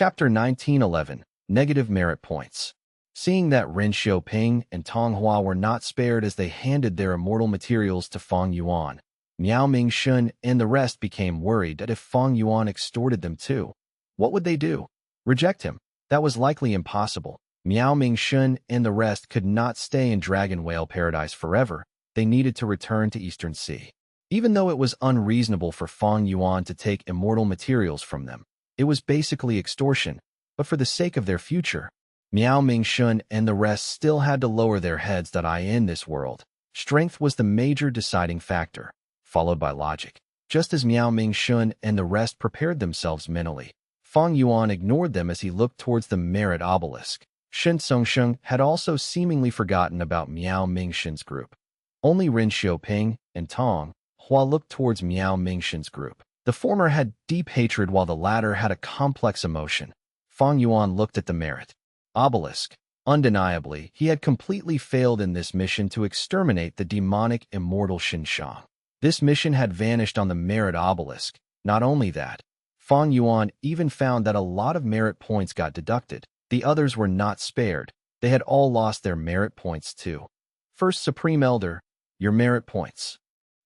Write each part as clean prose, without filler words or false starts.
Chapter 1911, Negative Merit Points. Seeing that Ren Xiaoping and Tong Hua were not spared as they handed their immortal materials to Fang Yuan, Miao Mingshun and the rest became worried that if Fang Yuan extorted them too, what would they do? Reject him? That was likely impossible. Miao Mingshun and the rest could not stay in Dragon Whale Paradise forever. They needed to return to Eastern Sea. Even though it was unreasonable for Fang Yuan to take immortal materials from them, it was basically extortion, but for the sake of their future, Miao Mingshun and the rest still had to lower their heads that in this world, strength was the major deciding factor, followed by logic. Just as Miao Mingshun and the rest prepared themselves mentally, Fang Yuan ignored them as he looked towards the merit obelisk. Shen Songsheng had also seemingly forgotten about Miao Mingshun's group. Only Ren Xiaoping and Tong Hua looked towards Miao Mingshun's group. The former had deep hatred while the latter had a complex emotion. Fang Yuan looked at the merit obelisk. Undeniably, he had completely failed in this mission to exterminate the demonic immortal Xinshang. This mission had vanished on the merit obelisk. Not only that, Fang Yuan even found that a lot of merit points got deducted. The others were not spared. They had all lost their merit points too. First Supreme Elder, your merit points.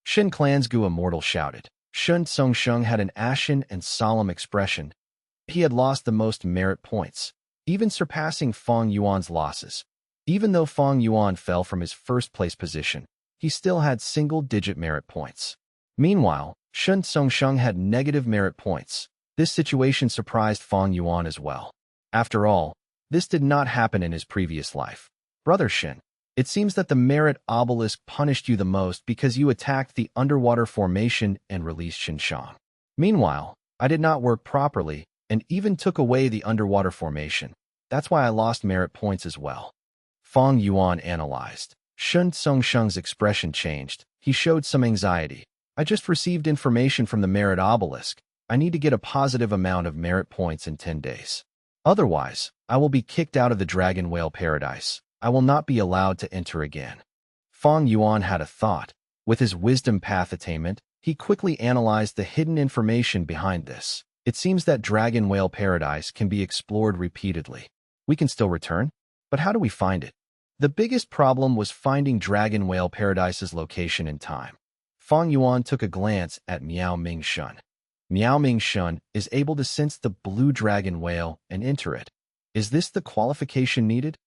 Shen Clansgu Immortal shouted. Shen Songsheng had an ashen and solemn expression. He had lost the most merit points, even surpassing Fang Yuan's losses. Even though Fang Yuan fell from his first-place position, he still had single-digit merit points. Meanwhile, Shen Songsheng had negative merit points. This situation surprised Fang Yuan as well. After all, this did not happen in his previous life. Brother Shen, it seems that the merit obelisk punished you the most because you attacked the underwater formation and released Xinshang. Meanwhile, I did not work properly and even took away the underwater formation. That's why I lost merit points as well. Fang Yuan analyzed. Shen Songsheng's expression changed. He showed some anxiety. I just received information from the merit obelisk. I need to get a positive amount of merit points in 10 days. Otherwise, I will be kicked out of the Dragon Whale Paradise. I will not be allowed to enter again. Fang Yuan had a thought. With his wisdom path attainment, he quickly analyzed the hidden information behind this. It seems that Dragon Whale Paradise can be explored repeatedly. We can still return, but how do we find it? The biggest problem was finding Dragon Whale Paradise's location in time. Fang Yuan took a glance at Miao Mingshun. Miao Mingshun is able to sense the blue dragon whale and enter it. Is this the qualification needed?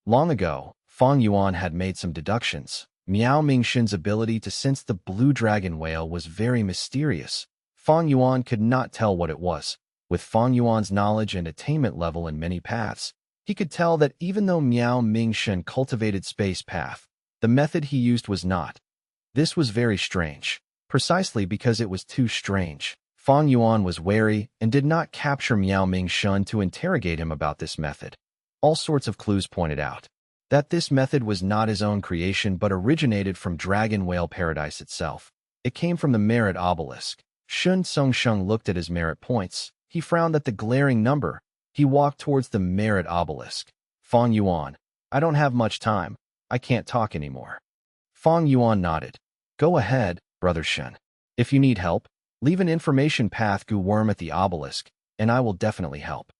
Long ago, Fang Yuan had made some deductions. Miao Mingshun's ability to sense the blue dragon whale was very mysterious. Fang Yuan could not tell what it was. With Fang Yuan's knowledge and attainment level in many paths, he could tell that even though Miao Mingshun cultivated space path, the method he used was not. This was very strange. Precisely because it was too strange, Fang Yuan was wary and did not capture Miao Mingshun to interrogate him about this method. All sorts of clues pointed out that this method was not his own creation but originated from Dragon Whale Paradise itself. It came from the merit obelisk. Shen Songsheng looked at his merit points. He frowned at the glaring number. He walked towards the merit obelisk. Fang Yuan, I don't have much time. I can't talk anymore. Fang Yuan nodded. Go ahead, Brother Shen. If you need help, leave an information path gu worm at the obelisk, and I will definitely help.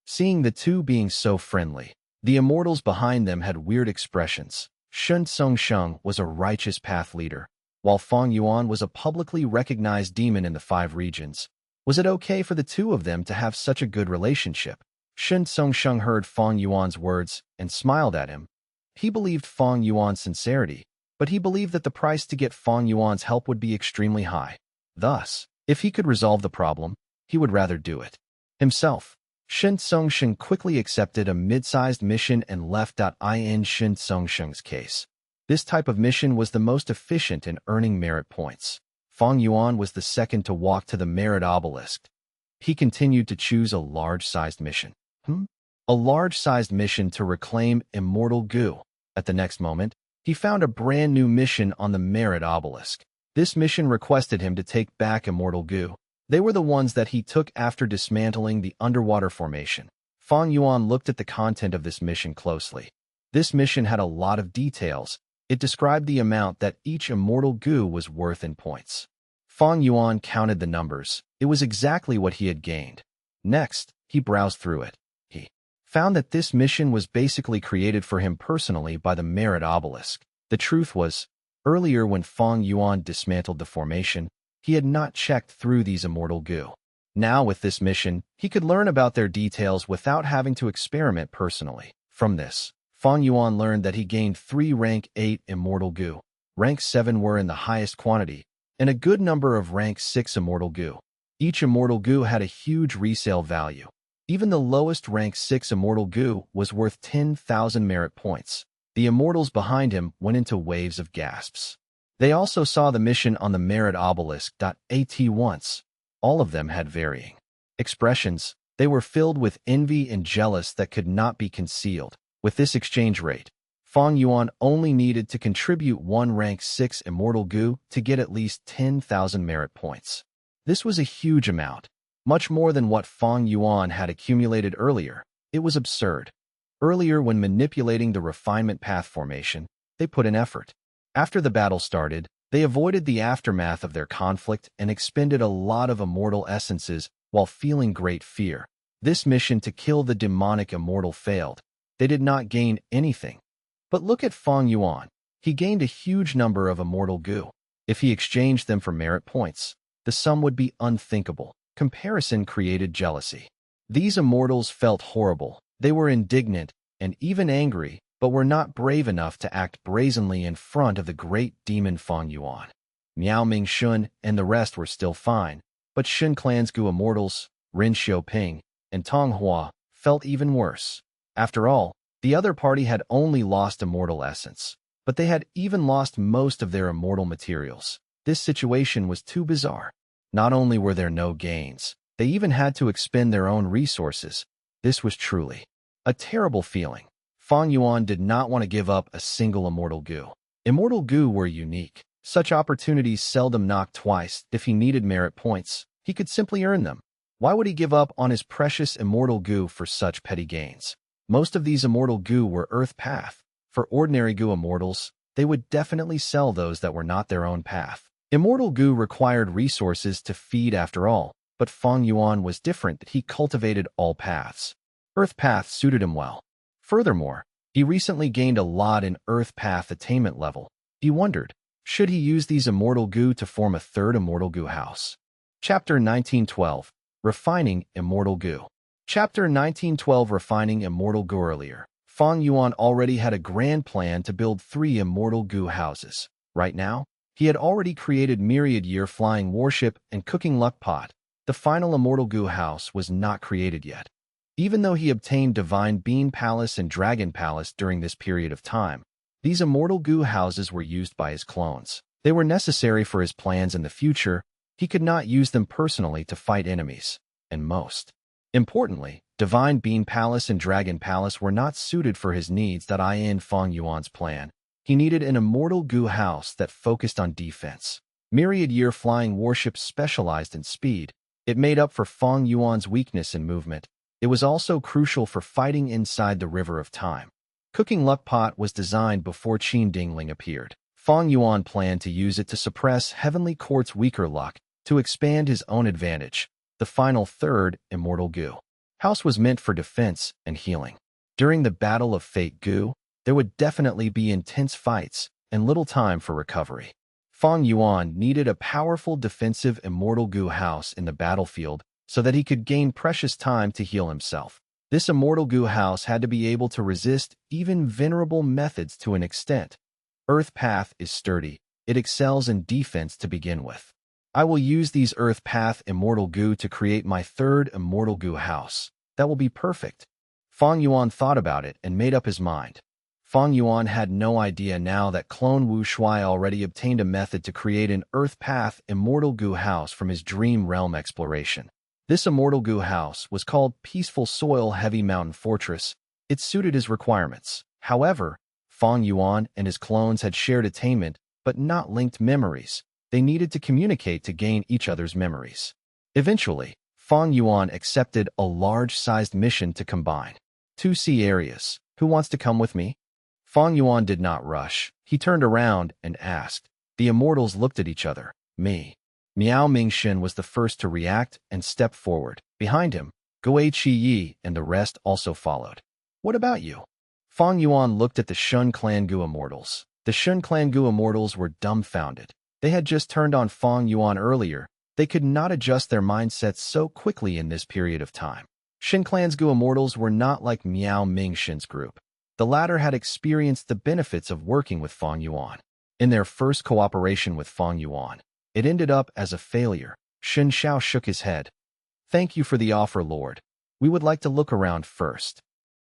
Seeing the two being so friendly, the immortals behind them had weird expressions. Shen Songsheng was a righteous path leader, while Fang Yuan was a publicly recognized demon in the 5 regions. Was it okay for the two of them to have such a good relationship? Shen Songsheng heard Fang Yuan's words and smiled at him. He believed Fang Yuan's sincerity, but he believed that the price to get Fang Yuan's help would be extremely high. Thus, if he could resolve the problem, he would rather do it himself. Shen Songsheng quickly accepted a mid-sized mission and left. In Shen Songsheng's case, this type of mission was the most efficient in earning merit points. Fang Yuan was the second to walk to the merit obelisk. He continued to choose a large-sized mission. A large-sized mission to reclaim immortal goo. At the next moment, he found a brand new mission on the merit obelisk. This mission requested him to take back immortal goo. They were the ones that he took after dismantling the underwater formation. Fang Yuan looked at the content of this mission closely. This mission had a lot of details. It described the amount that each immortal goo was worth in points. Fang Yuan counted the numbers. It was exactly what he had gained. Next, He browsed through it. He found that this mission was basically created for him personally by the merit obelisk. The truth was, earlier when Fang Yuan dismantled the formation, he had not checked through these immortal goo. Now with this mission, he could learn about their details without having to experiment personally. From this, Fang Yuan learned that he gained 3 rank 8 immortal goo. Rank 7 were in the highest quantity, and a good number of rank 6 immortal goo. Each immortal goo had a huge resale value. Even the lowest rank 6 immortal goo was worth 10,000 merit points. The immortals behind him went into waves of gasps. They also saw the mission on the merit obelisk.At once. All of them had varying expressions. They were filled with envy and jealous that could not be concealed. With this exchange rate, Fang Yuan only needed to contribute 1 rank 6 immortal goo to get at least 10,000 merit points. This was a huge amount, much more than what Fang Yuan had accumulated earlier. It was absurd. Earlier, when manipulating the refinement path formation, they put in effort. After the battle started, they avoided the aftermath of their conflict and expended a lot of immortal essences while feeling great fear. This mission to kill the demonic immortal failed. They did not gain anything. But look at Fang Yuan. He gained a huge number of immortal goo. If he exchanged them for merit points, the sum would be unthinkable. Comparison created jealousy. These immortals felt horrible. They were indignant and even angry, but were not brave enough to act brazenly in front of the great demon Fang Yuan. Miao Ming Shun and the rest were still fine, but Shun Clan's Gu immortals, Ren Xiaoping, and Tong Hua, felt even worse. After all, the other party had only lost immortal essence, but they had even lost most of their immortal materials. This situation was too bizarre. Not only were there no gains, they even had to expend their own resources. This was truly a terrible feeling. Fang Yuan did not want to give up a single immortal goo. Immortal goo were unique. Such opportunities seldom knocked twice. If he needed merit points, he could simply earn them. Why would he give up on his precious immortal goo for such petty gains? Most of these immortal goo were Earth Path. For ordinary goo immortals, they would definitely sell those that were not their own path. Immortal goo required resources to feed after all, but Fang Yuan was different. He cultivated all paths. Earth Path suited him well. Furthermore, he recently gained a lot in Earth Path attainment level. He wondered, should he use these immortal goo to form a third immortal goo house? Chapter 1912, Refining Immortal Goo. Chapter 1912, Refining Immortal Goo. Earlier, Fang Yuan already had a grand plan to build 3 immortal goo houses. Right now, he had already created Myriad Year Flying Warship and Cooking Luck Pot. The final immortal goo house was not created yet. Even though he obtained Divine Bean Palace and Dragon Palace during this period of time, these immortal goo houses were used by his clones. They were necessary for his plans in the future. He could not use them personally to fight enemies. And most importantly, Divine Bean Palace and Dragon Palace were not suited for his needs. In Fang Yuan's plan, he needed an immortal goo house that focused on defense. Myriad Year Flying Warship specialized in speed. It made up for Fang Yuan's weakness in movement. It was also crucial for fighting inside the River of Time. Cooking Luck Pot was designed before Qin Dingling appeared. Fang Yuan planned to use it to suppress Heavenly Court's weaker luck, to expand his own advantage. The final third immortal goo house was meant for defense and healing. During the Battle of Fate Goo, there would definitely be intense fights and little time for recovery. Fang Yuan needed a powerful defensive immortal goo house in the battlefield so that he could gain precious time to heal himself. This immortal goo house had to be able to resist even venerable methods to an extent. Earth Path is sturdy. It excels in defense to begin with. I will use these Earth Path immortal goo to create my third immortal goo house. That will be perfect. Fang Yuan thought about it and made up his mind. Fang Yuan had no idea now that clone Wu Shuai already obtained a method to create an Earth Path immortal goo house from his dream realm exploration. This immortal goo house was called Peaceful Soil Heavy Mountain Fortress. It suited his requirements. However, Fang Yuan and his clones had shared attainment, but not linked memories. They needed to communicate to gain each other's memories. Eventually, Fang Yuan accepted a large-sized mission to combine 2 sea areas. Who wants to come with me? Fang Yuan did not rush. He turned around and asked. The immortals looked at each other. Me. Miao Mingxin was the first to react and step forward. Behind him, Gui Yi and the rest also followed. What about you? Fang Yuan looked at the Shun Clan Gu immortals. The Shun Clan Gu immortals were dumbfounded. They had just turned on Fang Yuan earlier. They could not adjust their mindsets so quickly in this period of time. Shin Clan's Gu immortals were not like Miao Ming Shin's group. The latter had experienced the benefits of working with Fang Yuan. In their first cooperation with Fang Yuan, it ended up as a failure. Shin Xiao shook his head. Thank you for the offer, Lord. We would like to look around first.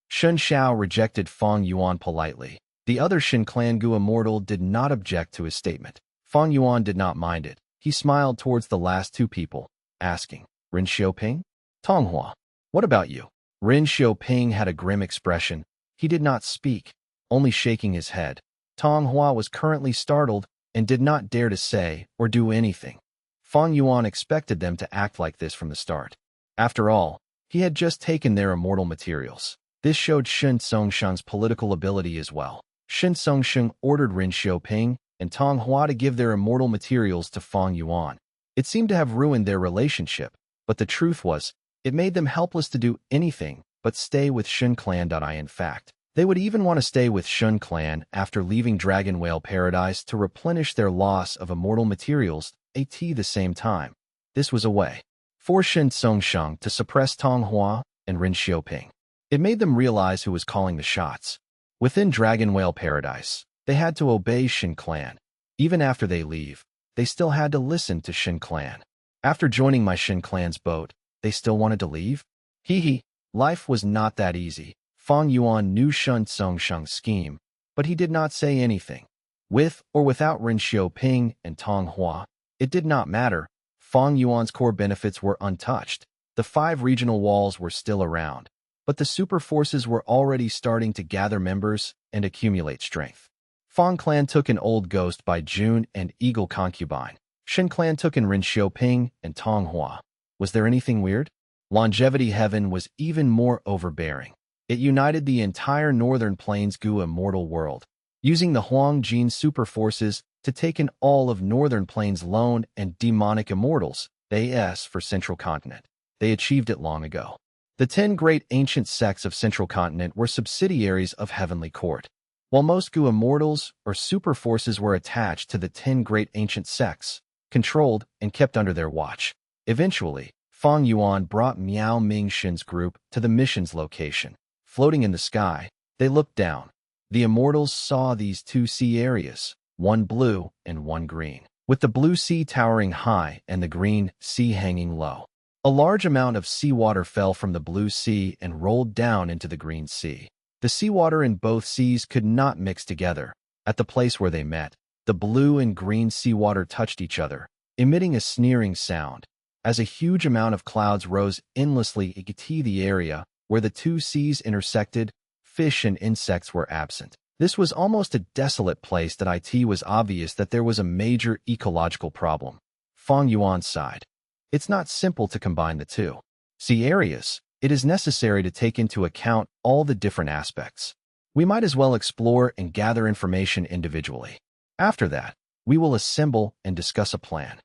Shin Xiao rejected Fang Yuan politely. The other Shin Clan Gu immortal did not object to his statement. Fang Yuan did not mind it. He smiled towards the last two people, asking, Ren Xiaoping? Tonghua, what about you? Ren Xiaoping had a grim expression. He did not speak, only shaking his head. Tonghua was currently startled and did not dare to say or do anything. Fang Yuan expected them to act like this from the start. After all, he had just taken their immortal materials. This showed Shen Songsheng's political ability as well. Shen Songsheng ordered Ren Xiaoping and Tonghua to give their immortal materials to Fang Yuan. It seemed to have ruined their relationship, but the truth was, it made them helpless to do anything but stay with Shun Clan.I. In fact, they would even want to stay with Shun Clan after leaving Dragon Whale Paradise to replenish their loss of immortal materials at the same time. This was a way for Shen Songsheng to suppress Tonghua and Ren Xiaoping. It made them realize who was calling the shots. Within Dragon Whale Paradise, they had to obey Shin Clan. Even after they leave, they still had to listen to Shin Clan. After joining my Shin Clan's boat, they still wanted to leave? Hee. Life was not that easy. Fang Yuan knew Shun Songsheng's scheme, but he did not say anything. With or without Ren Xiaoping and Tonghua, it did not matter. Fang Yuan's core benefits were untouched. The 5 regional walls were still around, but the super forces were already starting to gather members and accumulate strength. Fang Clan took an old ghost by June and Eagle Concubine. Shin Clan took in Ren Xiaoping and Tonghua. Was there anything weird? Longevity Heaven was even more overbearing. It united the entire Northern Plains Gu immortal world, using the Huang Jin super forces to take in all of Northern Plains lone and demonic immortals, AS for Central Continent. They achieved it long ago. The 10 great ancient sects of Central Continent were subsidiaries of Heavenly Court. While most Gu immortals or super forces were attached to the 10 great ancient sects, controlled and kept under their watch. Eventually, Fang Yuan brought Miao Ming Shin's group to the mission's location. Floating in the sky, they looked down. The immortals saw these 2 sea areas, one blue and one green, with the blue sea towering high and the green sea hanging low. A large amount of seawater fell from the blue sea and rolled down into the green sea. The seawater in both seas could not mix together. At the place where they met, the blue and green seawater touched each other, emitting a sneering sound. As a huge amount of clouds rose endlessly into the area where the 2 seas intersected, fish and insects were absent. This was almost a desolate place that it was obvious that there was a major ecological problem. Fang Yuan sighed. It's not simple to combine the 2 sea areas. It is necessary to take into account all the different aspects. We might as well explore and gather information individually. After that, we will assemble and discuss a plan.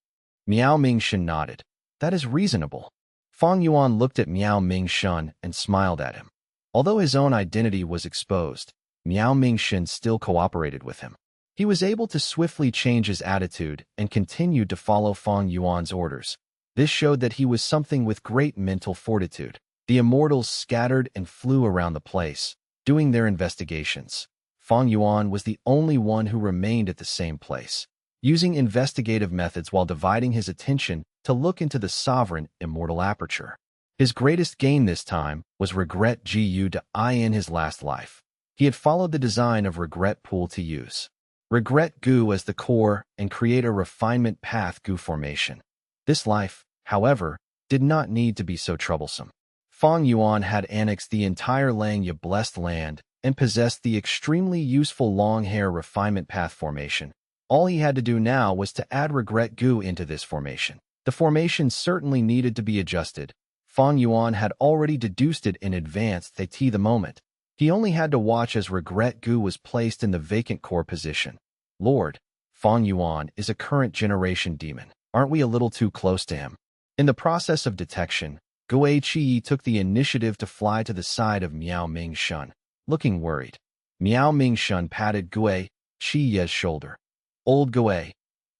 Miao Mingshin nodded. That is reasonable. Fang Yuan looked at Miao Mingshin and smiled at him. Although his own identity was exposed, Miao Mingshin still cooperated with him. He was able to swiftly change his attitude and continued to follow Fang Yuan's orders. This showed that he was something with great mental fortitude. The immortals scattered and flew around the place, doing their investigations. Fang Yuan was the only one who remained at the same place, using investigative methods while dividing his attention to look into the sovereign immortal aperture. His greatest gain this time was regret Gu.I in his last life. He had followed the design of regret pool to use regret Gu as the core and create a refinement path Gu formation. This life, however, did not need to be so troublesome. Fang Yuan had annexed the entire Langya blessed land and possessed the extremely useful long hair refinement path formation. All he had to do now was to add regret Gu into this formation. The formation certainly needed to be adjusted. Fang Yuan had already deduced it in advance at the moment. He only had to watch as regret Gu was placed in the vacant core position. Lord, Fang Yuan is a current generation demon. Aren't we a little too close to him? In the process of detection, Gui Qi took the initiative to fly to the side of Miao Mingshun, looking worried. Miao Mingshun patted Gui Qi's shoulder. Old Gui,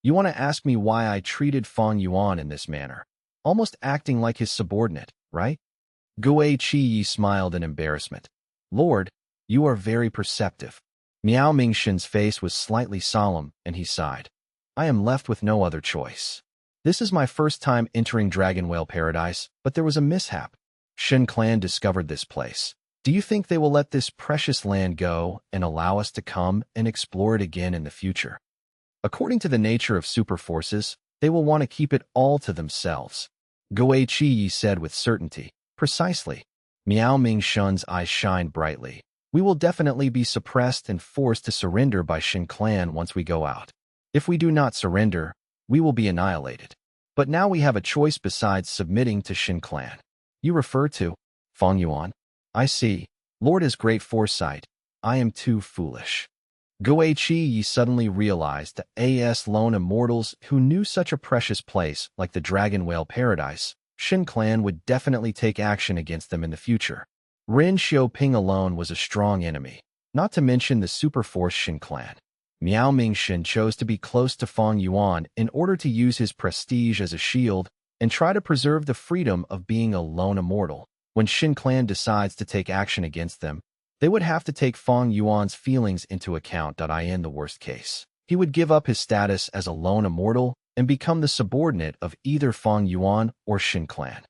you want to ask me why I treated Fang Yuan in this manner, almost acting like his subordinate, right? Gui Qi smiled in embarrassment. Lord, you are very perceptive. Miao Mingshun's face was slightly solemn, and he sighed. I am left with no other choice. This is my first time entering Dragon Whale Paradise, but there was a mishap. Shen clan discovered this place. Do you think they will let this precious land go and allow us to come and explore it again in the future? According to the nature of super forces, they will want to keep it all to themselves. Gui Qi said with certainty. Precisely. Miao Mingshun's eyes shined brightly. We will definitely be suppressed and forced to surrender by Shen clan once we go out. If we do not surrender, we will be annihilated. But now we have a choice besides submitting to Shen clan. You refer to Fang Yuan? I see. Lord has great foresight. I am too foolish. Gui Qi suddenly realized that as lone immortals who knew such a precious place like the Dragon Whale Paradise, Shen clan would definitely take action against them in the future. Ren Xiaoping alone was a strong enemy, not to mention the superforce Shen clan. Miao Mingshun chose to be close to Fang Yuan in order to use his prestige as a shield and try to preserve the freedom of being a lone immortal. When Shen clan decides to take action against them, they would have to take Fang Yuan's feelings into account. In the worst case, he would give up his status as a lone immortal and become the subordinate of either Fang Yuan or Shen clan.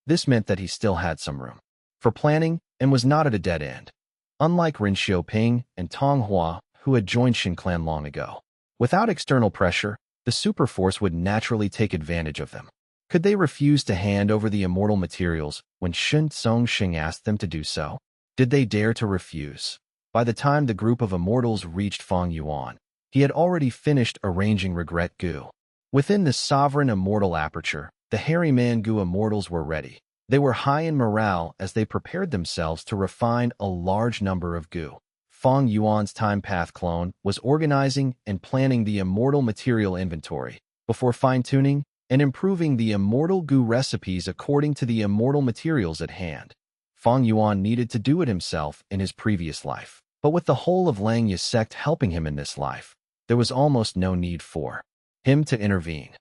This meant that he still had some room for planning and was not at a dead end. Unlike Ren Xiaoping and Tong Hua, who had joined Shen clan long ago. Without external pressure, the superforce would naturally take advantage of them. Could they refuse to hand over the immortal materials when Shen Zongxing asked them to do so? Did they dare to refuse? By the time the group of immortals reached Fang Yuan, he had already finished arranging regret goo. Within the sovereign immortal aperture, the hairy man goo immortals were ready. They were high in morale as they prepared themselves to refine a large number of goo. Fang Yuan's time path clone was organizing and planning the immortal material inventory before fine-tuning and improving the immortal goo recipes according to the immortal materials at hand. Fang Yuan needed to do it himself in his previous life, but with the whole of Langya sect helping him in this life, there was almost no need for him to intervene.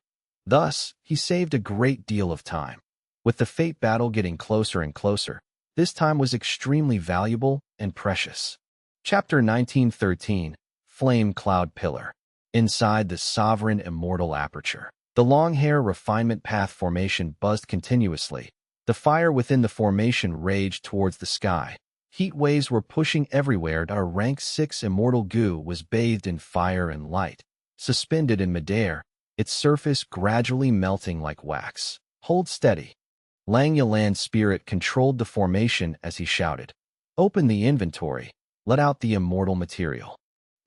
Thus, he saved a great deal of time. With the fate battle getting closer and closer, this time was extremely valuable and precious. Chapter 1913, Flame Cloud Pillar. Inside the sovereign immortal aperture, the long hair refinement path formation buzzed continuously. The fire within the formation raged towards the sky. Heat waves were pushing everywhere. Our rank 6 immortal goo was bathed in fire and light. Suspended in midair, its surface gradually melting like wax. Hold steady. Lang Yalan's spirit controlled the formation as he shouted. Open the inventory. Let out the immortal material.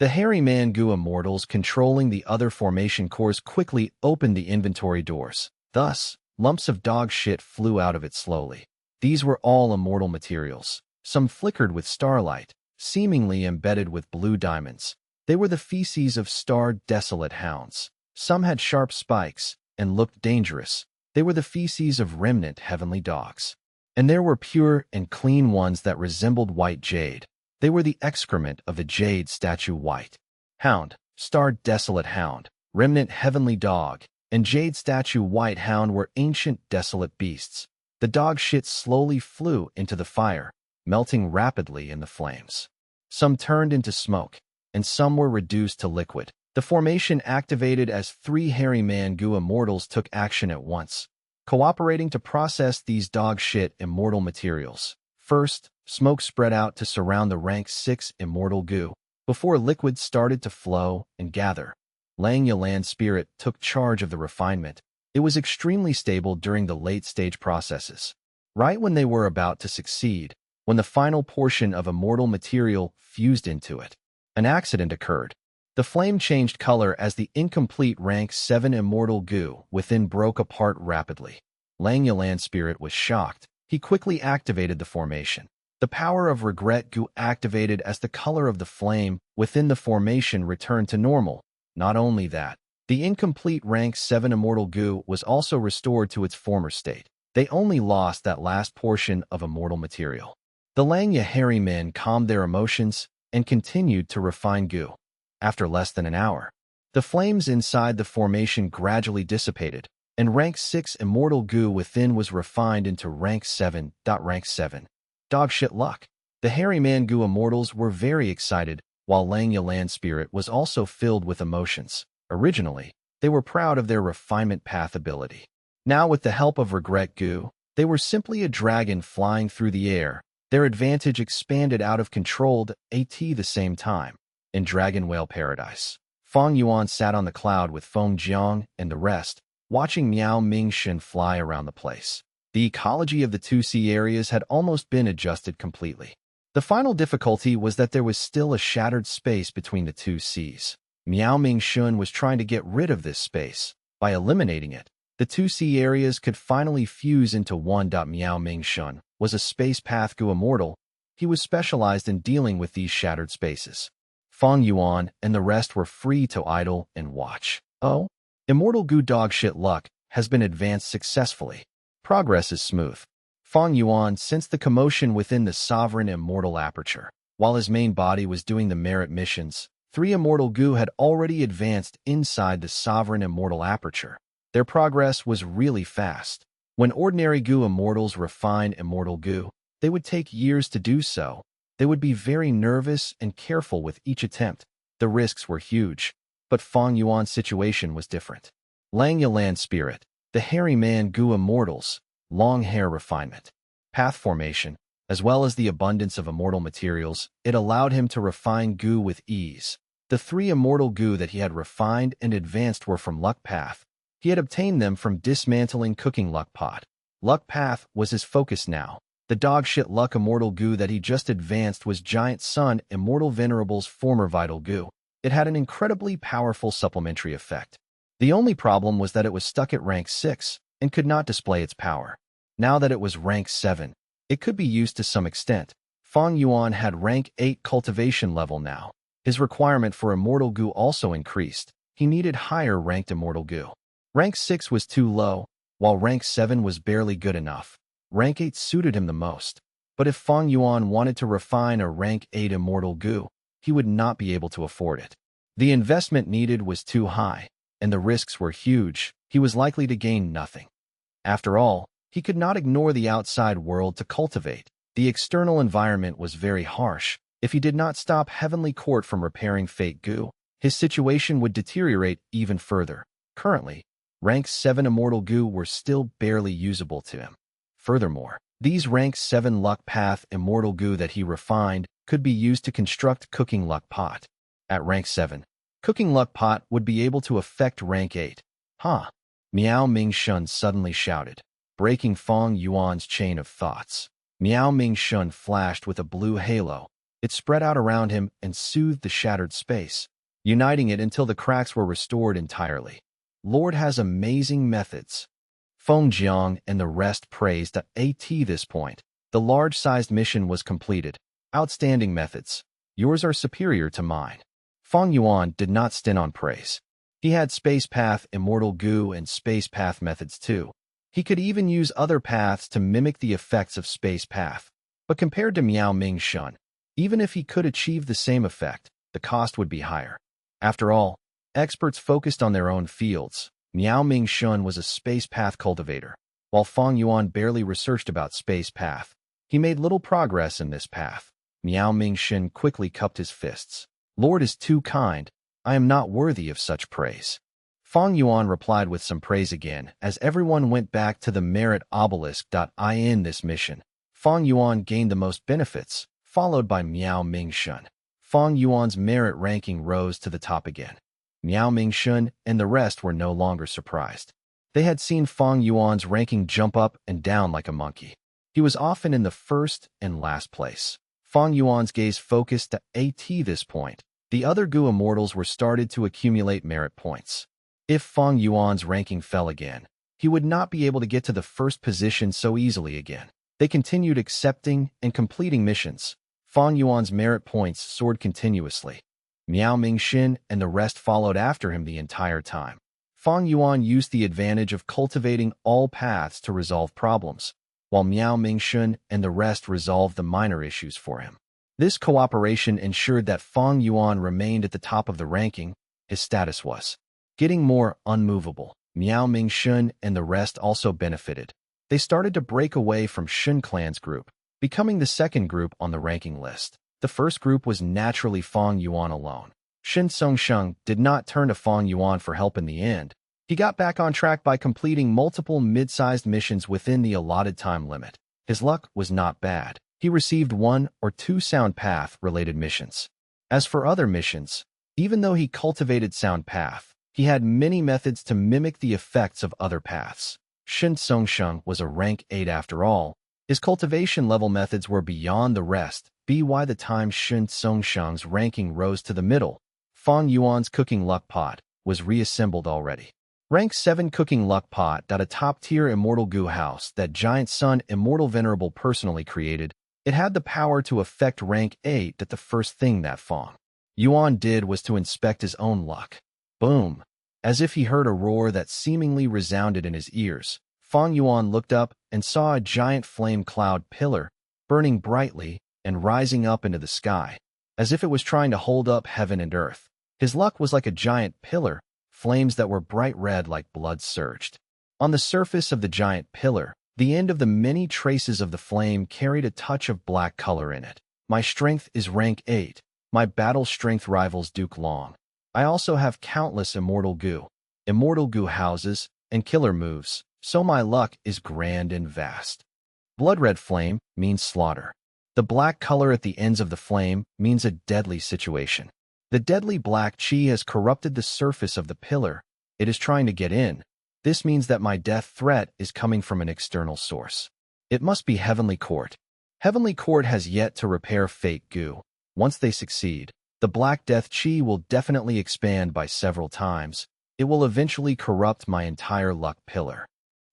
The hairy man goo immortals controlling the other formation cores quickly opened the inventory doors. Thus, lumps of dog shit flew out of it slowly. These were all immortal materials. Some flickered with starlight, seemingly embedded with blue diamonds. They were the feces of starred desolate hounds. Some had sharp spikes and looked dangerous. They were the feces of remnant heavenly dogs. And there were pure and clean ones that resembled white jade. They were the excrement of a jade statue white. Hound, starred desolate hound, remnant heavenly dog, and jade statue white hound were ancient desolate beasts. The dog shit slowly flew into the fire, melting rapidly in the flames. Some turned into smoke, and some were reduced to liquid. The formation activated as 3 hairy man goo immortals took action at once, cooperating to process these dog shit immortal materials. First, smoke spread out to surround the rank 6 immortal goo, before liquid started to flow and gather. Lang Yalan's spirit took charge of the refinement. It was extremely stable during the late-stage processes. Right when they were about to succeed, when the final portion of immortal material fused into it, an accident occurred. The flame changed color as the incomplete rank 7 immortal goo within broke apart rapidly. Lang Yalan's spirit was shocked. He quickly activated the formation. The power of regret goo activated as the color of the flame within the formation returned to normal. Not only that, the incomplete rank 7 immortal goo was also restored to its former state. They only lost that last portion of immortal material. The Langya hairy men calmed their emotions and continued to refine goo. After less than an hour, the flames inside the formation gradually dissipated, and rank 6 immortal goo within was refined into rank 7. Rank 7. Dogshit luck. The hairy man goo immortals were very excited, while Langya land spirit was also filled with emotions. Originally, they were proud of their refinement path ability. Now, with the help of regret goo, they were simply a dragon flying through the air. Their advantage expanded out of control at the same time. In Dragon Whale Paradise, Fang Yuan sat on the cloud with Feng Jiang and the rest, watching Miao Mingshen fly around the place. The ecology of the two sea areas had almost been adjusted completely. The final difficulty was that there was still a shattered space between the two seas. Miao Mingshen was trying to get rid of this space. By eliminating it, the two sea areas could finally fuse into one. Miao Mingshen was a space path goo immortal. He was specialized in dealing with these shattered spaces. Fang Yuan and the rest were free to idle and watch. Oh, immortal goo dogshit luck has been advanced successfully. Progress is smooth. Fang Yuan sensed the commotion within the sovereign immortal aperture. While his main body was doing the merit missions, 3 immortal goo had already advanced inside the sovereign immortal aperture. Their progress was really fast. When ordinary goo immortals refine immortal goo, they would take years to do so. They would be very nervous and careful with each attempt. The risks were huge, but Fang Yuan's situation was different. Langya land spirit, the hairy man goo immortals, long hair refinement, path formation, as well as the abundance of immortal materials, it allowed him to refine goo with ease. The 3 immortal goo that he had refined and advanced were from Luck Path. He had obtained them from dismantling cooking Luck Pot. Luck Path was his focus now. The dogshit luck immortal goo that he just advanced was Giant Sun Immortal Venerable's former vital goo. It had an incredibly powerful supplementary effect. The only problem was that it was stuck at rank 6 and could not display its power. Now that it was rank 7, it could be used to some extent. Fang Yuan had rank 8 cultivation level now. His requirement for immortal goo also increased. He needed higher ranked immortal goo. Rank 6 was too low, while rank 7 was barely good enough. Rank 8 suited him the most. But if Fang Yuan wanted to refine a rank 8 immortal goo, he would not be able to afford it. The investment needed was too high, and the risks were huge. He was likely to gain nothing. After all, he could not ignore the outside world to cultivate. The external environment was very harsh. If he did not stop Heavenly Court from repairing fake goo, his situation would deteriorate even further. Currently, rank 7 immortal goo were still barely usable to him. Furthermore, these rank 7 Luck Path immortal goo that he refined could be used to construct Cooking Luck Pot. At rank 7, Cooking Luck Pot would be able to affect rank 8. Huh? Miao Mingshen suddenly shouted, breaking Fang Yuan's chain of thoughts. Miao Mingshen flashed with a blue halo. It spread out around him and soothed the shattered space, uniting it until the cracks were restored entirely. Lord has amazing methods. Feng Jiang and the rest praised at this point. The large-sized mission was completed. Outstanding methods. Yours are superior to mine. Fang Yuan did not stint on praise. He had Space Path, Immortal Goo, and Space Path methods too. He could even use other paths to mimic the effects of Space Path. But compared to Miao Mingshen, even if he could achieve the same effect, the cost would be higher. After all, experts focused on their own fields. Miao Mingshen was a Space Path cultivator, while Fang Yuan barely researched about Space Path. He made little progress in this path. Miao Mingshen quickly cupped his fists. Lord is too kind. I am not worthy of such praise. Fang Yuan replied with some praise again as everyone went back to the merit obelisk.in this mission. Fang Yuan gained the most benefits, followed by Miao Mingshen. Fang Yuan's merit ranking rose to the top again. Miao Mingshen and the rest were no longer surprised. They had seen Fang Yuan's ranking jump up and down like a monkey. He was often in the first and last place. Fang Yuan's gaze focused at this point. The other Gu immortals were started to accumulate merit points. If Fang Yuan's ranking fell again, he would not be able to get to the first position so easily again. They continued accepting and completing missions. Fang Yuan's merit points soared continuously. Miao Mingshen and the rest followed after him the entire time. Fang Yuan used the advantage of cultivating all paths to resolve problems, while Miao Mingshun and the rest resolved the minor issues for him. This cooperation ensured that Fang Yuan remained at the top of the ranking. His status was getting more unmovable. Miao Mingshun and the rest also benefited. They started to break away from Shun Clan's group, becoming the second group on the ranking list. The first group was naturally Fang Yuan alone. Shin Songsheng did not turn to Fang Yuan for help in the end. He got back on track by completing multiple mid-sized missions within the allotted time limit. His luck was not bad. He received 1 or 2 sound path-related missions. As for other missions, even though he cultivated sound path, he had many methods to mimic the effects of other paths. Shin Songsheng was a rank 8 after all. His cultivation level methods were beyond the rest. By the time Shin Songsheng's ranking rose to the middle, Fang Yuan's cooking luck pot was reassembled already. Rank 7 cooking luck pot. A top-tier immortal goo house that Giant Sun Immortal Venerable personally created. It had the power to affect rank 8. The first thing that Fang Yuan did was to inspect his own luck. Boom! As if he heard a roar that seemingly resounded in his ears, Fang Yuan looked up and saw a giant flame cloud pillar burning brightly and rising up into the sky, as if it was trying to hold up heaven and earth. His luck was like a giant pillar. Flames that were bright red like blood surged. On the surface of the giant pillar, the end of the many traces of the flame carried a touch of black color in it. My strength is rank 8. My battle strength rivals Duke Long. I also have countless immortal goo houses, and killer moves, so my luck is grand and vast. Blood red flame means slaughter. The black color at the ends of the flame means a deadly situation. The deadly black chi has corrupted the surface of the pillar. It is trying to get in. This means that my death threat is coming from an external source. It must be Heavenly Court. Heavenly Court has yet to repair fake goo. Once they succeed, the Black Death Chi will definitely expand by several times. It will eventually corrupt my entire luck pillar.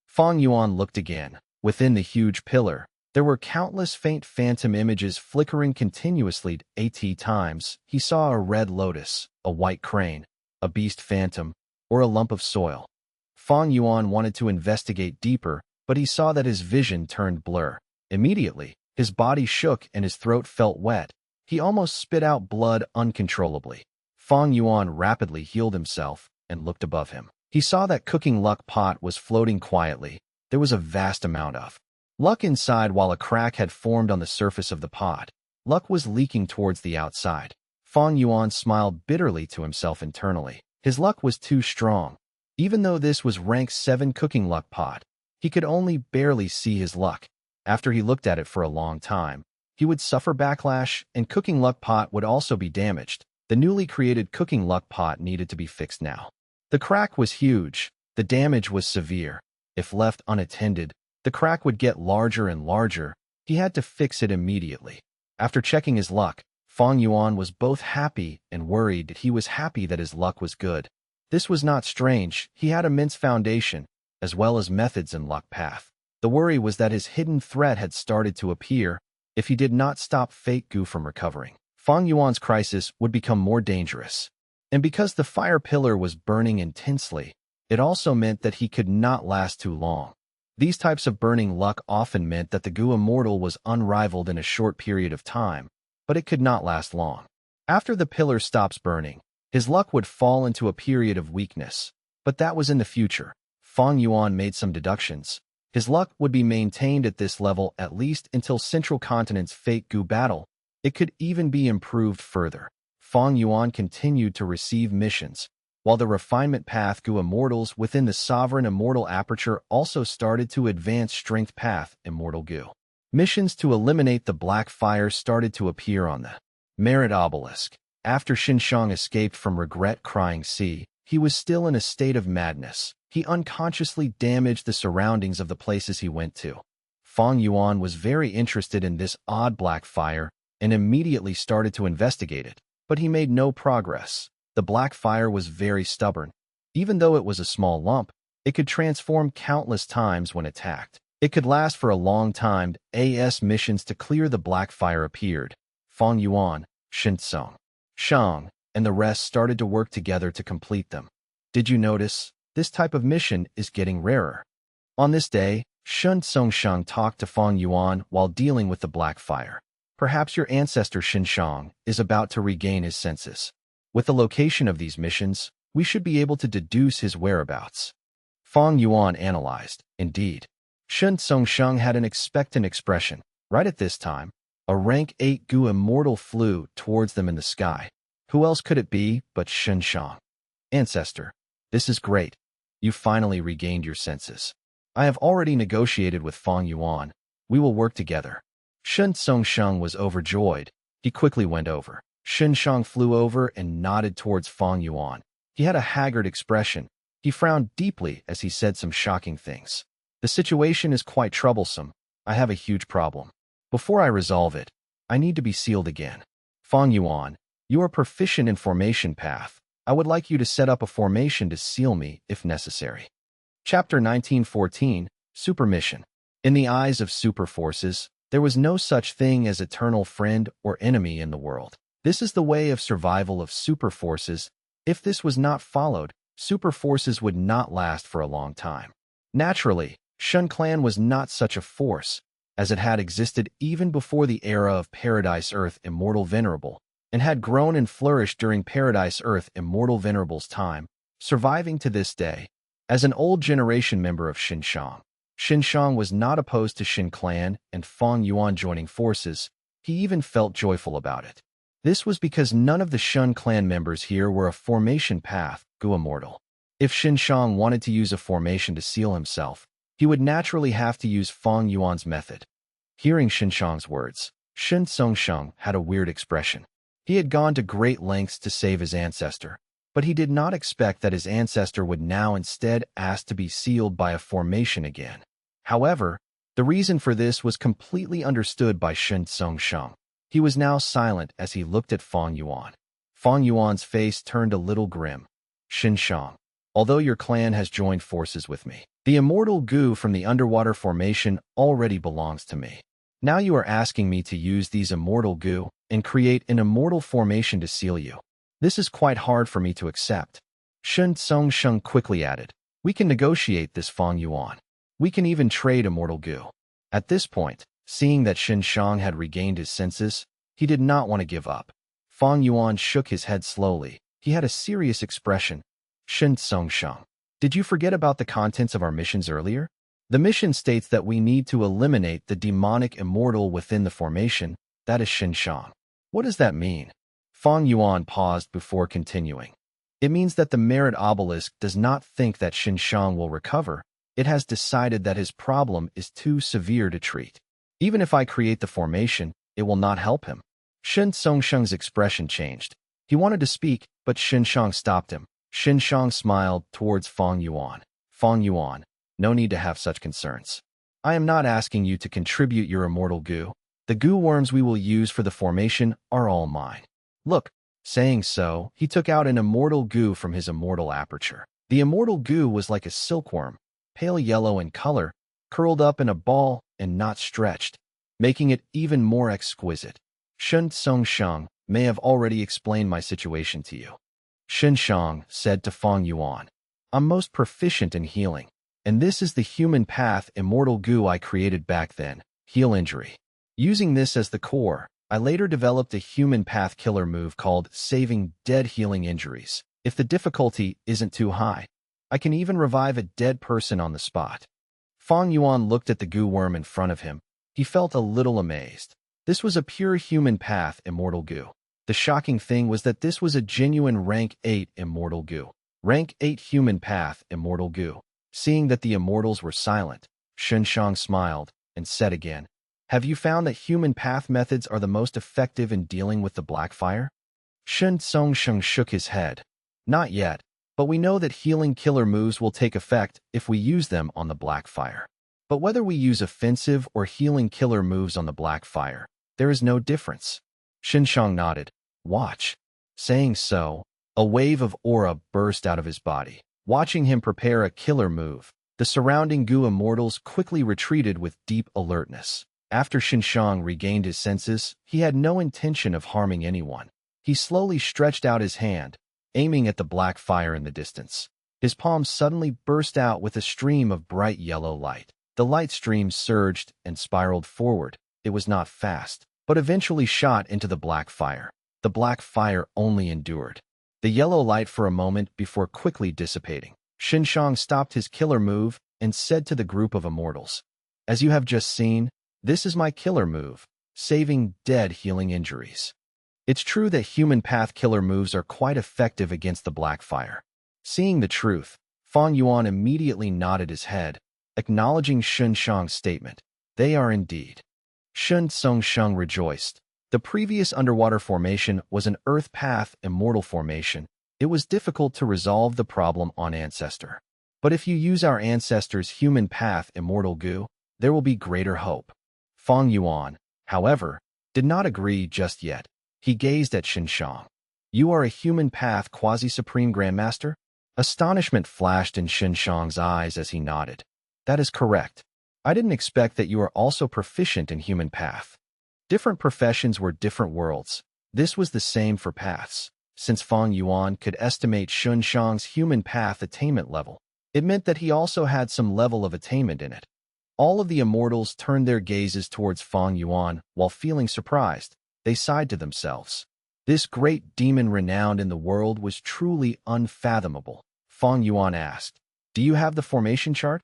Fang Yuan looked again. Within the huge pillar, there were countless faint phantom images flickering continuously. 80 times, he saw a red lotus, a white crane, a beast phantom, or a lump of soil. Fang Yuan wanted to investigate deeper, but he saw that his vision turned blur. Immediately, his body shook and his throat felt wet. He almost spit out blood uncontrollably. Fang Yuan rapidly healed himself and looked above him. He saw that cooking luck pot was floating quietly. There was a vast amount of luck inside while a crack had formed on the surface of the pot. Luck was leaking towards the outside. Fang Yuan smiled bitterly to himself internally. His luck was too strong. Even though this was rank 7 cooking luck pot, he could only barely see his luck. After he looked at it for a long time, he would suffer backlash, and cooking luck pot would also be damaged. The newly created cooking luck pot needed to be fixed now. The crack was huge. The damage was severe. If left unattended, the crack would get larger and larger. He had to fix it immediately. After checking his luck, Fang Yuan was both happy and worried. He was happy that his luck was good. This was not strange. He had immense foundation, as well as methods in luck path. The worry was that his hidden threat had started to appear. If he did not stop fake goo from recovering, Fang Yuan's crisis would become more dangerous. And because the fire pillar was burning intensely, it also meant that he could not last too long. These types of burning luck often meant that the goo immortal was unrivaled in a short period of time, but it could not last long. After the pillar stops burning, his luck would fall into a period of weakness, but that was in the future. Fang Yuan made some deductions. His luck would be maintained at this level at least until Central Continent's fake goo battle. It could even be improved further. Fang Yuan continued to receive missions, while the refinement path goo immortals within the sovereign immortal aperture also started to advance strength path immortal goo. Missions to eliminate the black fire started to appear on the merit obelisk. After Xinshang escaped from regret-crying sea, he was still in a state of madness. He unconsciously damaged the surroundings of the places he went to. Fang Yuan was very interested in this odd black fire and immediately started to investigate it, but he made no progress. The black fire was very stubborn. Even though it was a small lump, it could transform countless times when attacked. It could last for a long time. As missions to clear the black fire appeared. Fang Yuan, Shinsong, Shang, and the rest started to work together to complete them. Did you notice? This type of mission is getting rarer. On this day, Shun Tsongshang talked to Fang Yuan while dealing with the black fire. Perhaps your ancestor Xinshang is about to regain his senses. With the location of these missions, we should be able to deduce his whereabouts. Fang Yuan analyzed. Indeed, Shun Tsongshang had an expectant expression. Right at this time, a rank 8 Gu immortal flew towards them in the sky. Who else could it be but Xinshang? Ancestor, this is great. You finally regained your senses. I have already negotiated with Fang Yuan. We will work together. Shun Tsongshang was overjoyed. He quickly went over. Xinshang flew over and nodded towards Fang Yuan. He had a haggard expression. He frowned deeply as he said some shocking things. The situation is quite troublesome. I have a huge problem. Before I resolve it, I need to be sealed again. Fang Yuan, you are proficient in formation path. I would like you to set up a formation to seal me if necessary. Chapter 1914, Super Mission. In the eyes of super forces, there was no such thing as eternal friend or enemy in the world. This is the way of survival of super forces. If this was not followed, super forces would not last for a long time. Naturally, Shun Clan was not such a force, as it had existed even before the era of Paradise Earth Immortal Venerable, and had grown and flourished during Paradise Earth Immortal Venerable's time, surviving to this day. As an old generation member of Xinshang was not opposed to Shin Clan and Fang Yuan joining forces. He even felt joyful about it. This was because none of the Shun Clan members here were a formation path, Gu Immortal. If Xinshang wanted to use a formation to seal himself, he would naturally have to use Fang Yuan's method. Hearing Xinshang's words, Shun Tsongshang had a weird expression. He had gone to great lengths to save his ancestor, but he did not expect that his ancestor would now instead ask to be sealed by a formation again. However, the reason for this was completely understood by Shun Tsongshang. He was now silent as he looked at Fang Yuan. Fang Yuan's face turned a little grim. Xinshang, although your clan has joined forces with me, the immortal Gu from the underwater formation already belongs to me. Now you are asking me to use these immortal Gu and create an immortal formation to seal you. This is quite hard for me to accept. Shun Tsongsheng quickly added, we can negotiate this, Fang Yuan. We can even trade immortal Gu. At this point, seeing that Xinshang had regained his senses, he did not want to give up. Fang Yuan shook his head slowly. He had a serious expression. Shun Tsongsheng, did you forget about the contents of our missions earlier? The mission states that we need to eliminate the demonic immortal within the formation, that is Xinshang. What does that mean? Fang Yuan paused before continuing. It means that the merit obelisk does not think that Xinshang will recover. It has decided that his problem is too severe to treat. Even if I create the formation, it will not help him. Shun Tsongsheng's expression changed. He wanted to speak, but Xinshang stopped him. Xinshang smiled towards Fang Yuan. Fang Yuan, no need to have such concerns. I am not asking you to contribute your immortal Gu. The Gu worms we will use for the formation are all mine. Look, saying so, he took out an immortal Gu from his immortal aperture. The immortal Gu was like a silkworm, pale yellow in color, curled up in a ball and not stretched, making it even more exquisite. Shun Tsongsheng may have already explained my situation to you. Xinshang said to Fang Yuan, I'm most proficient in healing, and this is the human path immortal Gu I created back then, heal injury. Using this as the core, I later developed a human path killer move called saving dead healing injuries. If the difficulty isn't too high, I can even revive a dead person on the spot. Fang Yuan looked at the Gu worm in front of him. He felt a little amazed. This was a pure human path immortal Gu. The shocking thing was that this was a genuine rank 8 immortal Gu. Rank 8 human path immortal Gu. Seeing that the immortals were silent, Xinshang smiled and said again, have you found that human path methods are the most effective in dealing with the black fire? Shun Tsongsheng shook his head. Not yet, but we know that healing killer moves will take effect if we use them on the black fire. But whether we use offensive or healing killer moves on the black fire, there is no difference. Xinshang nodded. Watch. Saying so, a wave of aura burst out of his body. Watching him prepare a killer move, the surrounding Gu immortals quickly retreated with deep alertness. After Xinshang regained his senses, he had no intention of harming anyone. He slowly stretched out his hand, aiming at the black fire in the distance. His palm suddenly burst out with a stream of bright yellow light. The light stream surged and spiraled forward. It was not fast, but eventually shot into the black fire. The black fire only endured the yellow light for a moment before quickly dissipating. Xinshang stopped his killer move and said to the group of immortals, "As you have just seen, this is my killer move, saving dead, healing injuries." It's true that human path killer moves are quite effective against the black fire. Seeing the truth, Fang Yuan immediately nodded his head, acknowledging Xinshang's statement. They are indeed. Shun Tsungsheng rejoiced. The previous underwater formation was an earth path immortal formation. It was difficult to resolve the problem on Ancestor. But if you use our ancestors' human path immortal goo, there will be greater hope. Fang Yuan, however, did not agree just yet. He gazed at Xinshang. You are a human path quasi-supreme grandmaster? Astonishment flashed in Xinshang's eyes as he nodded. That is correct. I didn't expect that you are also proficient in human path. Different professions were different worlds. This was the same for paths. Since Fang Yuan could estimate Xinshang's human path attainment level, it meant that he also had some level of attainment in it. All of the immortals turned their gazes towards Fang Yuan while feeling surprised. They sighed to themselves. This great demon renowned in the world was truly unfathomable. Fang Yuan asked, "Do you have the formation chart?"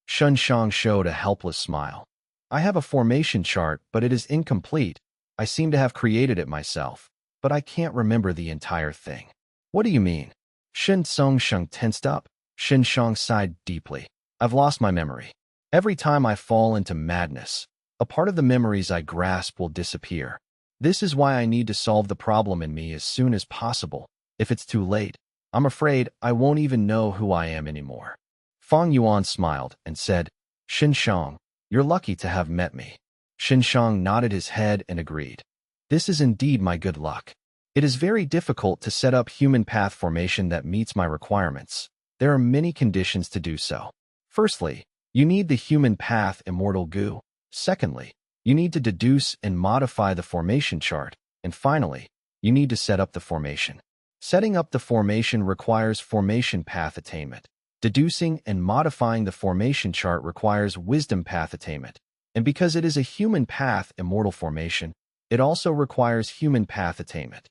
Xinshang showed a helpless smile. "I have a formation chart, but it is incomplete. I seem to have created it myself, but I can't remember the entire thing." "What do you mean?" Xin Tsungsheng tensed up. Xinshang sighed deeply. "I've lost my memory. Every time I fall into madness, a part of the memories I grasp will disappear. This is why I need to solve the problem in me as soon as possible. If it's too late, I'm afraid I won't even know who I am anymore." Fang Yuan smiled and said, "Xinshang, you're lucky to have met me." Xinshang nodded his head and agreed. "This is indeed my good luck. It is very difficult to set up human path formation that meets my requirements. There are many conditions to do so. Firstly, you need the human path immortal goo. Secondly, you need to deduce and modify the formation chart. And finally, you need to set up the formation. Setting up the formation requires formation path attainment. Deducing and modifying the formation chart requires wisdom path attainment. And because it is a human path immortal formation, it also requires human path attainment.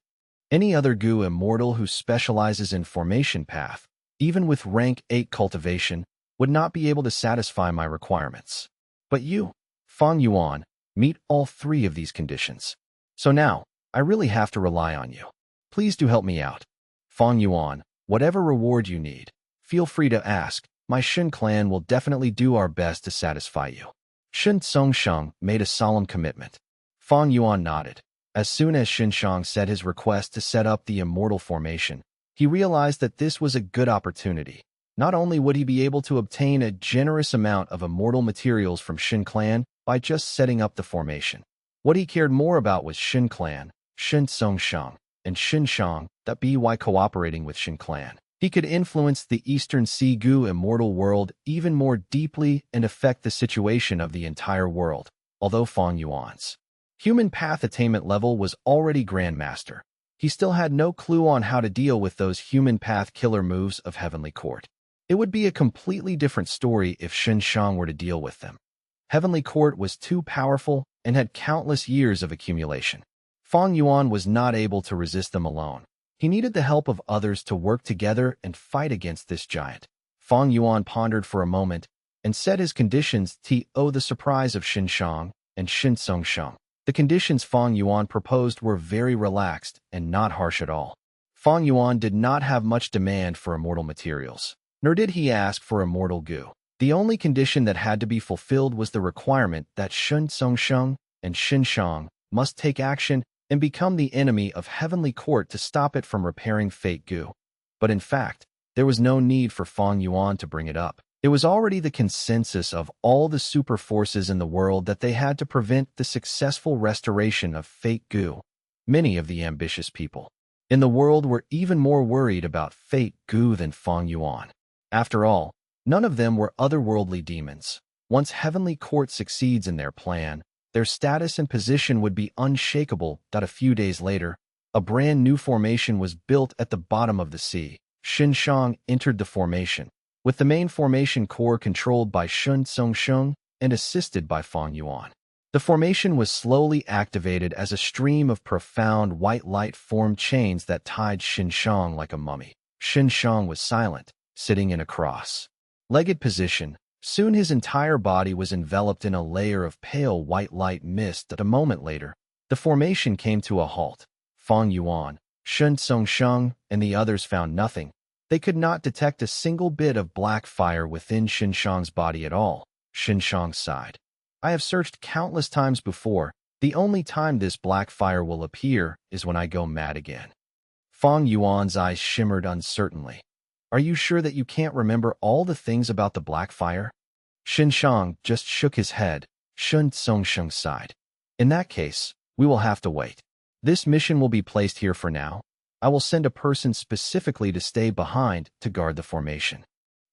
Any other goo immortal who specializes in formation path, even with rank 8 cultivation, would not be able to satisfy my requirements. But you, Fang Yuan, meet all 3 of these conditions. So now, I really have to rely on you. Please do help me out. Fang Yuan, whatever reward you need, feel free to ask. My Shin clan will definitely do our best to satisfy you." Shin Tsungsheng made a solemn commitment. Fang Yuan nodded. As soon as Xinshang said his request to set up the immortal formation, he realized that this was a good opportunity. Not only would he be able to obtain a generous amount of immortal materials from Shin clan by just setting up the formation, what he cared more about was Shin clan, Shin Tsungsheng, and Xinshang that by cooperating with Shin clan, he could influence the Eastern Sea Goo immortal world even more deeply and affect the situation of the entire world. Although Fang Yuan's human path attainment level was already Grandmaster, he still had no clue on how to deal with those human path killer moves of Heavenly Court. It would be a completely different story if Xinshang were to deal with them. Heavenly Court was too powerful and had countless years of accumulation. Fang Yuan was not able to resist them alone. He needed the help of others to work together and fight against this giant. Fang Yuan pondered for a moment and set his conditions to the surprise of Xinshang and Xin Tsungsheng. The conditions Fang Yuan proposed were very relaxed and not harsh at all. Fang Yuan did not have much demand for immortal materials, nor did he ask for immortal goo. The only condition that had to be fulfilled was the requirement that Xin Tsungsheng and Xinshang must take action and become the enemy of Heavenly Court to stop it from repairing fake goo. But in fact, there was no need for Fang Yuan to bring it up. It was already the consensus of all the super forces in the world that they had to prevent the successful restoration of fake goo. Many of the ambitious people in the world were even more worried about fake goo than Fang Yuan. After all, none of them were otherworldly demons. Once Heavenly Court succeeds in their plan, their status and position would be unshakable. A few days later, a brand new formation was built at the bottom of the sea. Xinshang entered the formation, with the main formation core controlled by Shun Tsongsheng and assisted by Fang Yuan. The formation was slowly activated as a stream of profound white light formed chains that tied Xinshang like a mummy. Xinshang was silent, sitting in a cross-legged position. Soon his entire body was enveloped in a layer of pale white light mist. A moment later, the formation came to a halt. Fang Yuan, Shun Tsongsheng, and the others found nothing. They could not detect a single bit of black fire within Xinshang's body at all. Xinshang sighed. I have searched countless times before. The only time this black fire will appear is when I go mad again. Fang Yuan's eyes shimmered uncertainly. Are you sure that you can't remember all the things about the black fire? Xinshang just shook his head. Shun Tsongsheng sighed. In that case, we will have to wait. This mission will be placed here for now. I will send a person specifically to stay behind to guard the formation.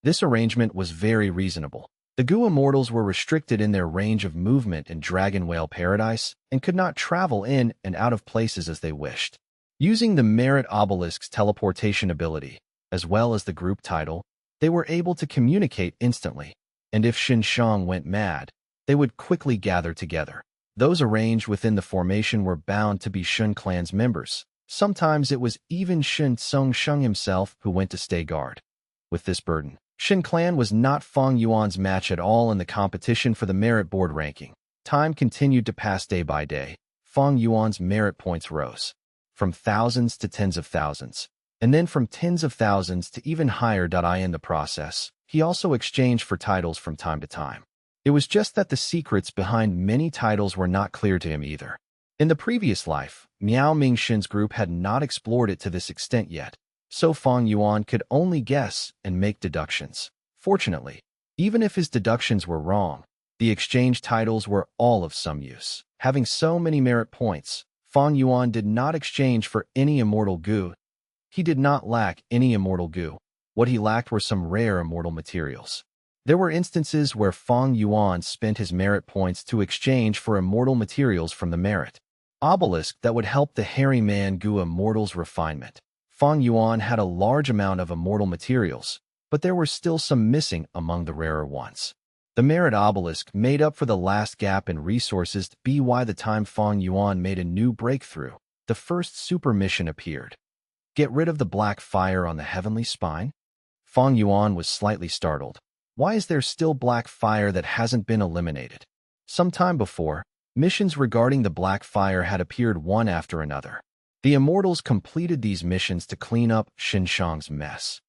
This arrangement was very reasonable. The Gu immortals were restricted in their range of movement in Dragon Whale Paradise and could not travel in and out of places as they wished. Using the Merit Obelisk's teleportation ability, as well as the group title, they were able to communicate instantly, and if Xinshang went mad, they would quickly gather together. Those arranged within the formation were bound to be Shun clan's members. Sometimes it was even Shun Tsongsheng himself who went to stay guard. With this burden, Shun clan was not Fang Yuan's match at all in the competition for the merit board ranking. Time continued to pass day by day. Fang Yuan's merit points rose, from thousands to tens of thousands, and then from tens of thousands to even higher. In the process, he also exchanged for titles from time to time. It was just that the secrets behind many titles were not clear to him either. In the previous life, Miao Mingshin's group had not explored it to this extent yet, so Fang Yuan could only guess and make deductions. Fortunately, even if his deductions were wrong, the exchange titles were all of some use. Having so many merit points, Fang Yuan did not exchange for any immortal Gu. He did not lack any immortal Gu. What he lacked were some rare immortal materials. There were instances where Fang Yuan spent his merit points to exchange for immortal materials from the merit obelisk that would help the hairy man Gu immortals' refinement. Fang Yuan had a large amount of immortal materials, but there were still some missing among the rarer ones. The merit obelisk made up for the last gap in resources. By the time Fang Yuan made a new breakthrough, the first super mission appeared. Get rid of the black fire on the heavenly spine? Fang Yuan was slightly startled. Why is there still black fire that hasn't been eliminated? Some time before, missions regarding the black fire had appeared one after another. The immortals completed these missions to clean up Xinshang's mess.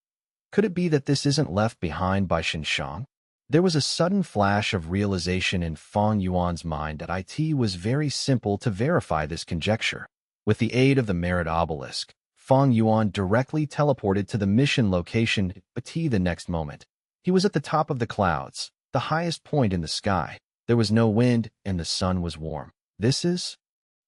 Could it be that this isn't left behind by Xinshang? There was a sudden flash of realization in Fang Yuan's mind that it was very simple to verify this conjecture. With the aid of the merit obelisk, Fang Yuan directly teleported to the mission location. The next moment, he was at the top of the clouds, the highest point in the sky. There was no wind, and the sun was warm. This is...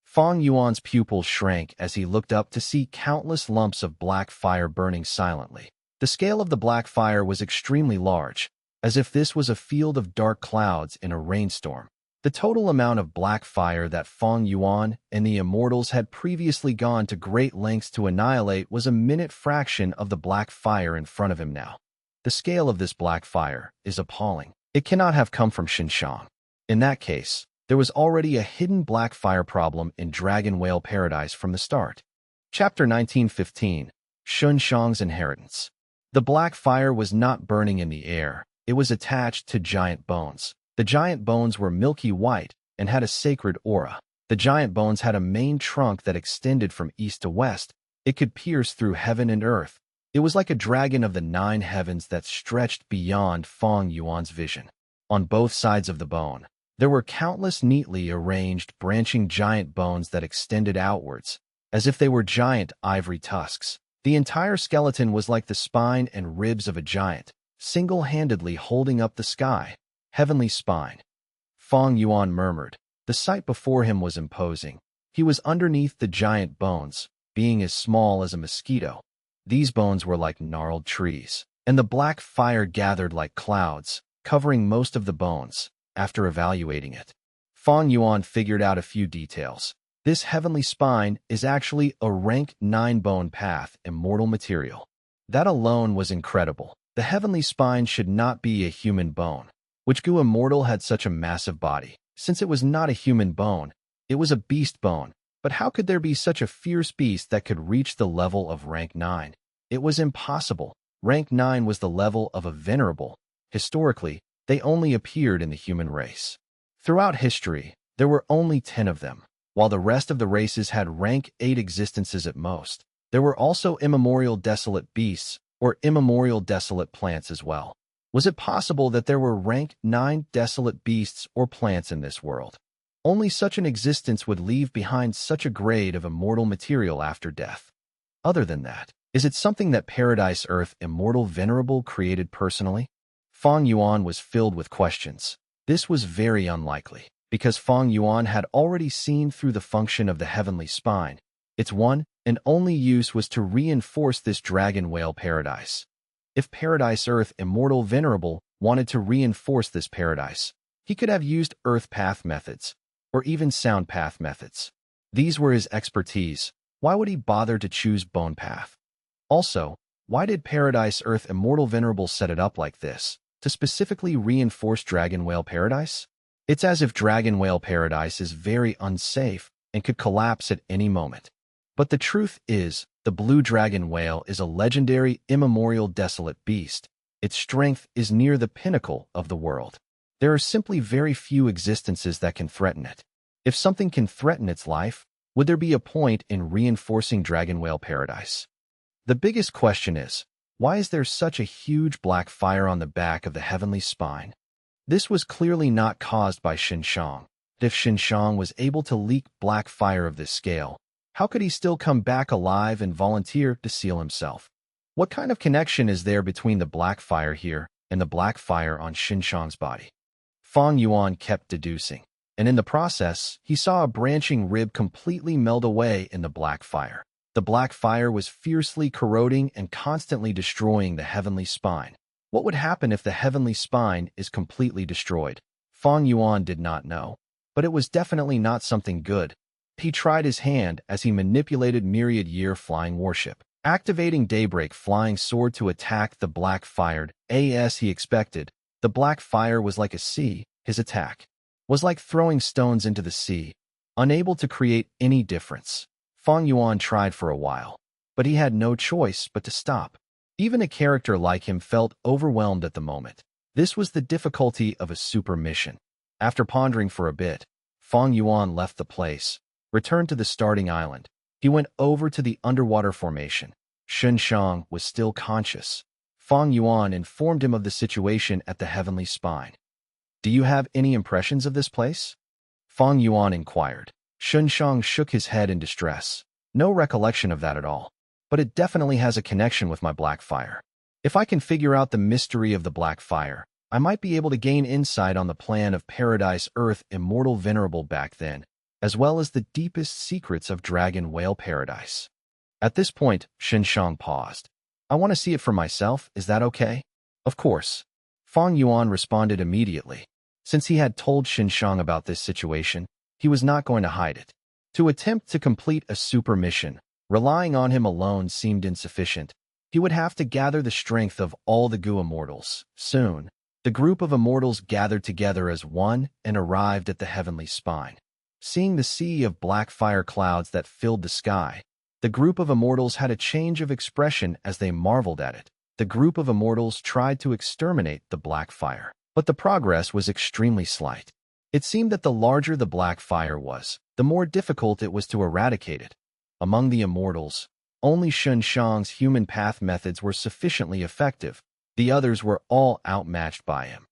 Fang Yuan's pupils shrank as he looked up to see countless lumps of black fire burning silently. The scale of the black fire was extremely large, as if this was a field of dark clouds in a rainstorm. The total amount of black fire that Fang Yuan and the immortals had previously gone to great lengths to annihilate was a minute fraction of the black fire in front of him now. The scale of this black fire is appalling. It cannot have come from Xinshang. In that case, there was already a hidden black fire problem in Dragon Whale Paradise from the start. Chapter 1915, Xinshang's Inheritance. The black fire was not burning in the air. It was attached to giant bones. The giant bones were milky white and had a sacred aura. The giant bones had a main trunk that extended from east to west. It could pierce through heaven and earth. It was like a dragon of the 9 heavens that stretched beyond Fang Yuan's vision. On both sides of the bone, there were countless neatly arranged branching giant bones that extended outwards, as if they were giant ivory tusks. The entire skeleton was like the spine and ribs of a giant, single-handedly holding up the sky. Heavenly spine. Fang Yuan murmured. The sight before him was imposing. He was underneath the giant bones, being as small as a mosquito. These bones were like gnarled trees, and the black fire gathered like clouds, covering most of the bones. After evaluating it, Fang Yuan figured out a few details. This heavenly spine is actually a rank 9 bone path immortal material. That alone was incredible. The heavenly spine should not be a human bone. Which Gu immortal had such a massive body? Since it was not a human bone, it was a beast bone. But how could there be such a fierce beast that could reach the level of rank 9? It was impossible. Rank 9 was the level of a venerable. Historically, they only appeared in the human race. Throughout history, there were only 10 of them, while the rest of the races had rank 8 existences at most. There were also immemorial desolate beasts or immemorial desolate plants as well. Was it possible that there were rank 9 desolate beasts or plants in this world? Only such an existence would leave behind such a grade of immortal material after death. Other than that, is it something that Paradise Earth Immortal Venerable created personally? Fang Yuan was filled with questions. This was very unlikely, because Fang Yuan had already seen through the function of the heavenly spine. Its one and only use was to reinforce this dragon whale paradise. If Paradise Earth Immortal Venerable wanted to reinforce this paradise, he could have used earth path methods, or even sound path methods. These were his expertise. Why would he bother to choose bone path? Also, why did Paradise Earth Immortal Venerable set it up like this, to specifically reinforce Dragon Whale Paradise? It's as if Dragon Whale Paradise is very unsafe and could collapse at any moment. But the truth is, the blue dragon whale is a legendary, immemorial, desolate beast. Its strength is near the pinnacle of the world. There are simply very few existences that can threaten it. If something can threaten its life, would there be a point in reinforcing Dragon Whale Paradise? The biggest question is, why is there such a huge black fire on the back of the heavenly spine? This was clearly not caused by Xinshang. If Xinshang was able to leak black fire of this scale, how could he still come back alive and volunteer to seal himself? What kind of connection is there between the black fire here and the black fire on Xinshang's body? Fang Yuan kept deducing, and in the process, he saw a branching rib completely melt away in the black fire. The black fire was fiercely corroding and constantly destroying the heavenly spine. What would happen if the heavenly spine is completely destroyed? Fang Yuan did not know, but it was definitely not something good. He tried his hand as he manipulated myriad year flying warship, activating daybreak flying sword to attack the black fired. As he expected, the black fire was like a sea. His attack was like throwing stones into the sea, unable to create any difference. Fang Yuan tried for a while, but he had no choice but to stop. Even a character like him felt overwhelmed at the moment. This was the difficulty of a super mission. After pondering for a bit, Fang Yuan left the place, returned to the starting island. He went over to the underwater formation. Xinshang was still conscious. Fang Yuan informed him of the situation at the heavenly spine. "Do you have any impressions of this place?" Fang Yuan inquired. Xinshang shook his head in distress. "No recollection of that at all. But it definitely has a connection with my black fire. If I can figure out the mystery of the black fire, I might be able to gain insight on the plan of Paradise Earth Immortal Venerable back then, as well as the deepest secrets of Dragon Whale Paradise." At this point, Xinshang paused. "I want to see it for myself, is that okay?" "Of course." Fang Yuan responded immediately. Since he had told Xinshang about this situation, he was not going to hide it. To attempt to complete a super mission, relying on him alone seemed insufficient. He would have to gather the strength of all the Gu immortals. Soon, the group of immortals gathered together as one and arrived at the heavenly spine. Seeing the sea of black fire clouds that filled the sky, the group of immortals had a change of expression as they marveled at it. The group of immortals tried to exterminate the black fire, but the progress was extremely slight. It seemed that the larger the black fire was, the more difficult it was to eradicate it. Among the immortals, only Xinshang's human path methods were sufficiently effective. The others were all outmatched by him.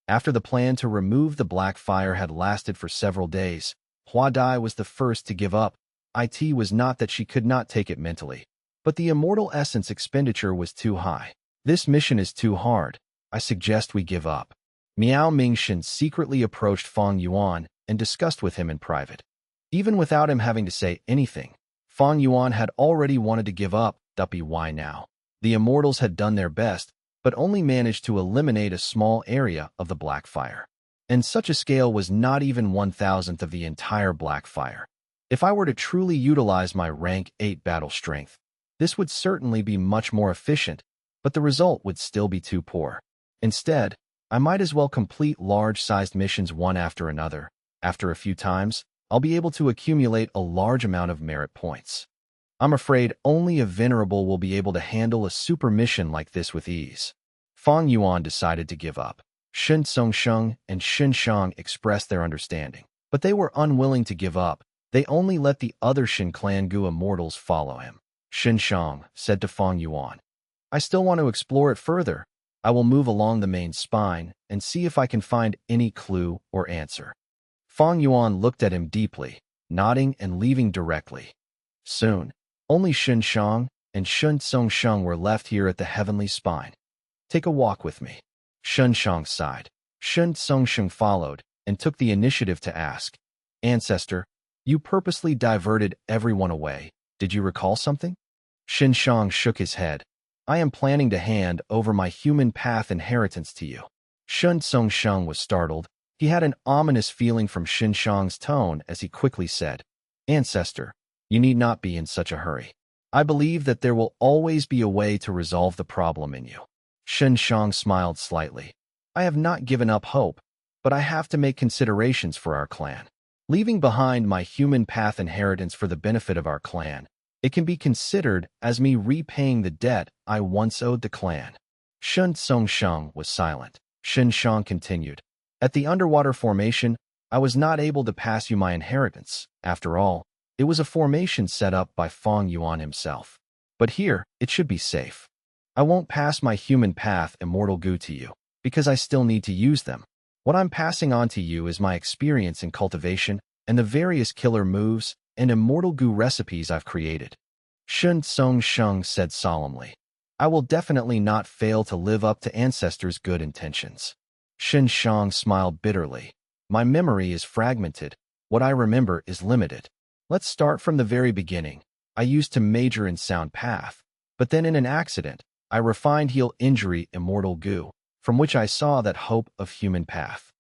After the plan to remove the black fire had lasted for several days, Hua Dai was the first to give up. It was not that she could not take it mentally, but the immortal essence expenditure was too high. "This mission is too hard. I suggest we give up." Miao Mingshan secretly approached Fang Yuan and discussed with him in private. Even without him having to say anything, Fang Yuan had already wanted to give up. Why now? The immortals had done their best, but only managed to eliminate a small area of the black fire. And such a scale was not even 1,000th of the entire black fire. If I were to truly utilize my rank 8 battle strength, This would certainly be much more efficient, but the result would still be too poor. Instead, I might as well complete large-sized missions one after another. After a few times, I'll be able to accumulate a large amount of merit points. I'm afraid only a venerable will be able to handle a super mission like this with ease. Fang Yuan decided to give up. Shen Songsheng and Shen Shang expressed their understanding, but they were unwilling to give up. They only let the other Shen clan Gu immortals follow him. Shen Shang said to Fang Yuan, I still want to explore it further. I will move along the main spine and see if I can find any clue or answer. Fang Yuan looked at him deeply, nodding and leaving directly. Soon, only Shen Shang and Shen Songsheng were left here at the heavenly spine. Take a walk with me. Shen Shang sighed. Shen Songsheng followed and took the initiative to ask, Ancestor, you purposely diverted everyone away. Did you recall something? Shen Shang shook his head. I am planning to hand over my human path inheritance to you. Shen Songsheng was startled. He had an ominous feeling from Shen Shang's tone as he quickly said, Ancestor, you need not be in such a hurry. I believe that there will always be a way to resolve the problem in you. Shen Shang smiled slightly. I have not given up hope, but I have to make considerations for our clan. Leaving behind my human path inheritance for the benefit of our clan, it can be considered as me repaying the debt I once owed the clan. Shen Songsheng was silent. Shen Shang continued. At the underwater formation, I was not able to pass you my inheritance. After all, it was a formation set up by Fang Yuan himself. But here, it should be safe. I won't pass my human path immortal Gu to you, because I still need to use them. What I'm passing on to you is my experience in cultivation and the various killer moves and immortal Gu recipes I've created. Shen Songsheng said solemnly. I will definitely not fail to live up to ancestors' good intentions. Shen Shang smiled bitterly. My memory is fragmented. What I remember is limited. Let's start from the very beginning. I used to major in sound path, but then in an accident, I refined heal injury immortal Gu, from which I saw that hope of human path.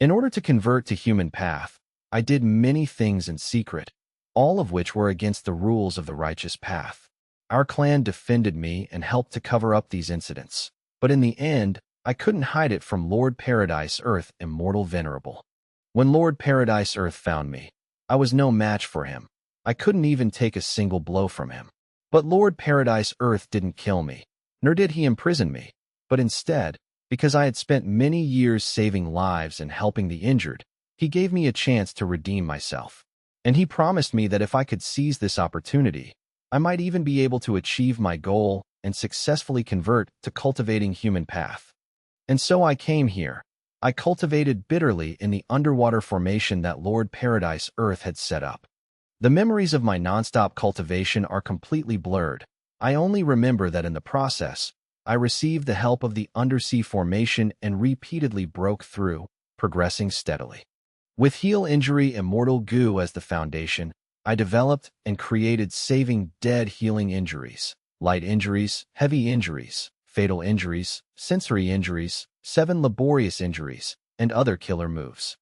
In order to convert to human path, I did many things in secret, all of which were against the rules of the righteous path. Our clan defended me and helped to cover up these incidents, but in the end, I couldn't hide it from Lord Paradise Earth Immortal Venerable. When Lord Paradise Earth found me, I was no match for him. I couldn't even take a single blow from him. But Lord Paradise Earth didn't kill me, nor did he imprison me, but instead, because I had spent many years saving lives and helping the injured, he gave me a chance to redeem myself. And he promised me that if I could seize this opportunity, I might even be able to achieve my goal and successfully convert to cultivating human path. And so I came here. I cultivated bitterly in the underwater formation that Lord Paradise Earth had set up. The memories of my nonstop cultivation are completely blurred. I only remember that in the process, I received the help of the undersea formation and repeatedly broke through, progressing steadily. With heal injury immortal Gu as the foundation, I developed and created saving dead healing injuries, light injuries, heavy injuries, fatal injuries, sensory injuries, 7 laborious injuries, and other killer moves.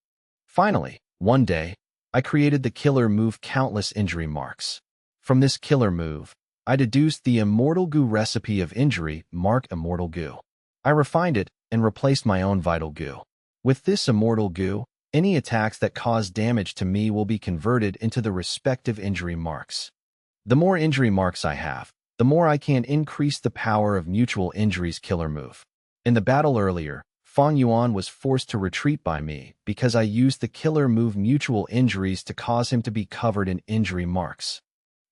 Finally, one day, I created the killer move countless injury marks. From this killer move, I deduced the immortal Gu recipe of injury mark immortal Gu. I refined it and replaced my own vital Gu. With this immortal Gu, any attacks that cause damage to me will be converted into the respective injury marks. The more injury marks I have, the more I can increase the power of mutual injuries killer move. In the battle earlier, Fang Yuan was forced to retreat by me because I used the killer move mutual injuries to cause him to be covered in injury marks.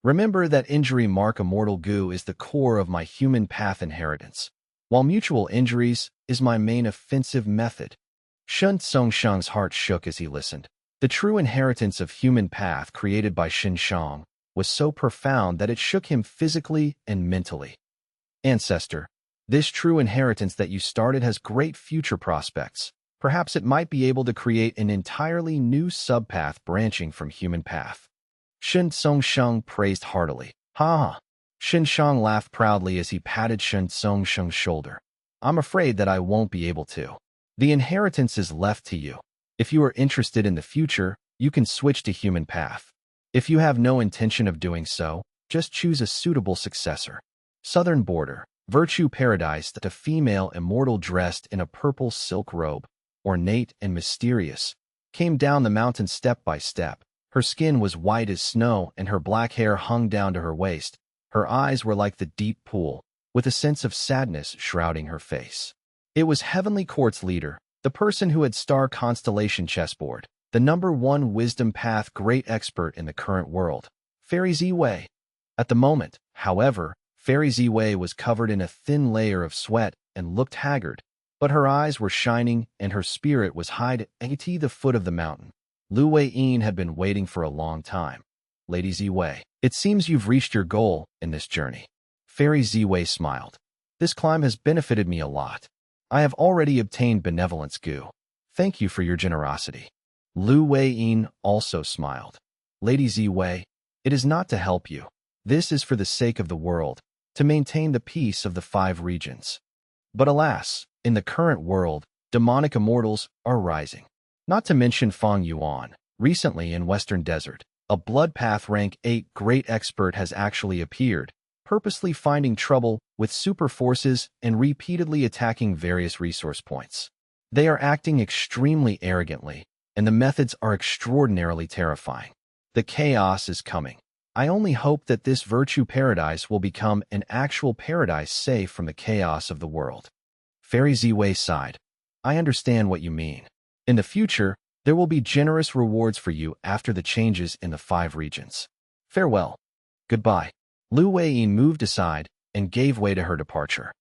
Remember that injury mark immortal Gu is the core of my human path inheritance, while mutual injuries is my main offensive method. Shen Songsheng's heart shook as he listened. The true inheritance of human path created by Shen Shang was so profound that it shook him physically and mentally. Ancestor, this true inheritance that you started has great future prospects. Perhaps it might be able to create an entirely new subpath branching from human path. Shen Songsheng praised heartily. Ha ha. Shen Shang laughed proudly as he patted Shen Songsheng's shoulder. I'm afraid that I won't be able to. The inheritance is left to you. If you are interested in the future, you can switch to human path. If you have no intention of doing so, Just choose a suitable successor. Southern Border, Virtue Paradise. The female immortal dressed in a purple silk robe, ornate and mysterious, came down the mountain step by step. Her skin was white as snow and her black hair hung down to her waist. Her eyes were like the deep pool, with a sense of sadness shrouding her face. It was Heavenly Court's leader, the person who had star constellation chessboard, the #1 wisdom path great expert in the current world, Fairy Ziwei. At the moment, however, Fairy Ziwei was covered in a thin layer of sweat and looked haggard, but her eyes were shining and her spirit was high at the foot of the mountain. Lu Weiyin had been waiting for a long time. Lady Ziwei, it seems you've reached your goal in this journey. Fairy Ziwei smiled. This climb has benefited me a lot. I have already obtained benevolence goo. Thank you for your generosity. Lu Weiyin also smiled. Lady Ziwei, it is not to help you. This is for the sake of the world, to maintain the peace of the 5 regions. But alas, in the current world, demonic immortals are rising. Not to mention Fang Yuan. Recently in Western Desert, a blood path rank 8 great expert has actually appeared, purposely finding trouble with super forces and repeatedly attacking various resource points. They are acting extremely arrogantly, and the methods are extraordinarily terrifying. The chaos is coming. I only hope that this virtue paradise will become an actual paradise safe from the chaos of the world. Fairy Ziwei sighed. I understand what you mean. In the future, there will be generous rewards for you after the changes in the 5 regions. Farewell. Goodbye. Lu Weiyin moved aside and gave way to her departure.